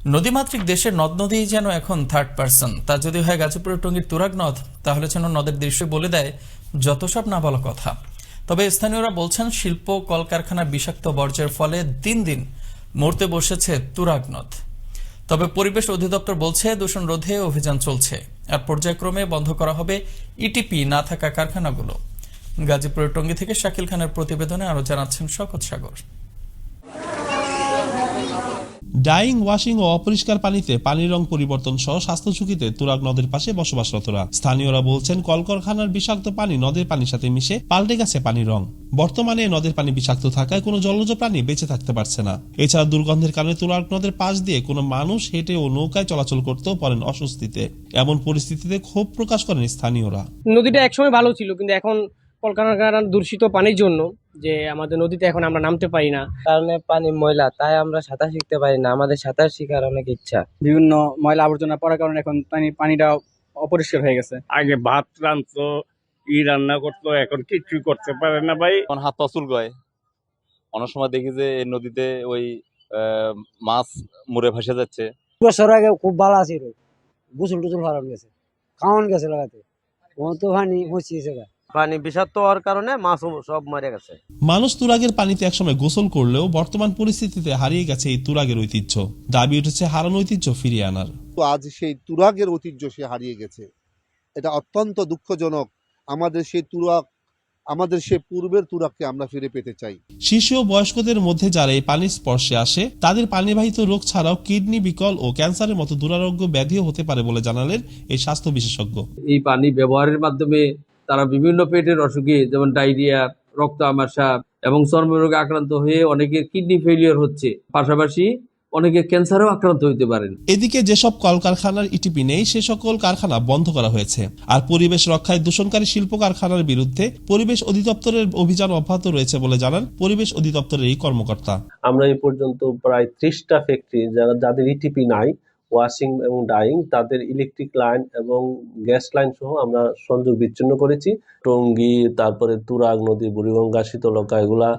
নদীমাতৃক দেশের নদ নদী যেন এখন থার্ড পার্সন। তা যদি হয় গাজীপুরের টঙ্গীর তুরাগ নদ, তাহলে যেন নদের দৃশ্য বলে দেয় যত সব না বলা কথা। তবে স্থানীয়রা বলছেন, শিল্প কলকারখানার বিষাক্ত বর্জ্যের ফলে দিন দিন মরতে বসেছে তুরাগ নদ। তবে পরিবেশ অধিদপ্তর বলছে, দূষণ রোধে অভিযান চলছে, আর পর্যায়ক্রমে বন্ধ করা হবে ইটিপি না থাকা কারখানাগুলো। গাজীপুরের টঙ্গী থেকে শাকিল খানের প্রতিবেদনে আরো জানাচ্ছেন শকত সাগর। ডাইং, ওয়াশিং ও অপরিষ্কার পানিতে পানির রং পরিবর্তন সহ স্বাস্থ্য ঝুঁকিতে তুরাগ নদের পাশে বসবাসরতরা। স্থানীয়রা বলছেন, কলকারখানার বিষাক্ত পানি নদের পানির সাথে মিশে পাল্টে গেছে পানির রং। বর্তমানে নদের পানি বিষাক্ত থাকায় কোনো জলজ প্রাণী বেঁচে থাকতে পারছে না। এছাড়া দুর্গন্ধের কারণে তুরাগ নদের পাশ দিয়ে কোনো মানুষ হেঁটে ও নৌকায় চলাচল করতেও পারেন অস্বস্তিতে। এমন পরিস্থিতিতে ক্ষোভ প্রকাশ করেন স্থানীয়রা। নদীটা একসময় ভালো ছিল, কিন্তু এখন কলকারখানার দূষিত পানির জন্য যে আমাদের নদীতে এখন আমরা নামতে পারি না, কারণে পানি ময়লা, তাই আমরা সাঁতার শিখতে পারি না। আমাদের সাঁতার শেখার অনেক ইচ্ছা। বিভিন্ন ময়লা আবর্জনা পড়ার কারণে এখন পানিটা অপরিষ্কার হয়ে গেছে। আগে ভাত রান্নতো, রান্না করতো, এখন কিছুই করতে পারে না ভাই। এখন হাত পা চুলকায়। অনেক সময় দেখি যে এই নদীতে ওই মাছ মরে ভাসে যাচ্ছে। বছর আগে খুব ভালো আছিল, গোসল টোসল হারান গেছে, খাওয়ান গেছে লাগাতে, ও তো পানি মচিয়েছে। পানি বিষাক্ত হওয়ার কারণে মাছ সব মরে গেছে। মানুষ তুরাগের পানিতে একসময় গোসল করলেও বর্তমান পরিস্থিতিতে হারিয়ে গেছে এই তুরাগের ঐতিহ্য। দাবি উঠেছে হারানো ঐতিহ্য ফিরিয়ে আনার। তো আজ সেই তুরাগের ঐতিহ্য সে হারিয়ে গেছে। এটা অত্যন্ত দুঃখজনক। আমাদের সেই পূর্বের তুরাগকে আমরা ফিরে পেতে চাই। শিশু ও বয়স্কদের মধ্যে যারা এই পানির স্পর্শে আসে, তাদের পানিবাহিত রোগ ছাড়াও কিডনি বিকল ও ক্যান্সারের মতো দুরারোগ্য ব্যাধিও হতে পারে বলে জানালেন এই স্বাস্থ্য বিশেষজ্ঞ। এই পানি ব্যবহারের মাধ্যমে তারা বিভিন্ন পেটের অসুখে, যেমন ডায়রিয়া, রক্ত আমাশা এবং চর্মরোগে আক্রান্ত হয়ে অনেকের কিডনি ফেলিয়ার হচ্ছে। পাশাপাশি অনেকে ক্যান্সারও আক্রান্ত হতে পারেন। এদিকে যেসব কলকারখানার ইটিপি নেই, সে সকল কারখানা বন্ধ করা হয়েছে। আর পরিবেশ রক্ষায় দূষণকারী শিল্প কারখানার বিরুদ্ধে পরিবেশ অধিদপ্তরের অভিযান অব্যাহত রয়েছে বলে জানান পরিবেশ অধিদপ্তরের এই কর্মকর্তা। আমরা এই পর্যন্ত প্রায় 30টা ফ্যাক্টরি যাদের ইটিপি নাই, ওয়াশিং এবং ডাইং, তাদের ইলেকট্রিক লাইন এবং গ্যাস লাইন সহ আমরা সংযোগ বিচ্ছিন্ন করেছি। টঙ্গী, তারপরে তুরাগ নদী, বুড়িগঙ্গা, শীতলকা, এগুলা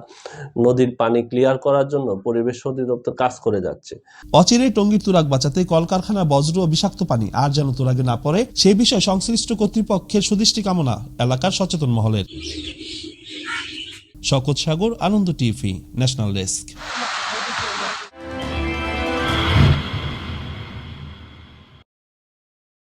নদীর পানি ক্লিয়ার করার জন্য পরিবেশ অধিদপ্তর কাজ করে যাচ্ছে। অচিরেই টঙ্গীর তুরাগ বাঁচাতে কলকারখানা বজ্র ও বিষাক্ত পানি আর যেন তুরাগে না পড়ে, সেই বিষয়ে সংশ্লিষ্ট কর্তৃপক্ষের সুদৃষ্টি কামনা এলাকার সচেতন মহলের। শকত সাগর, আনন্দ টিভি, ন্যাশনাল ডেস্ক।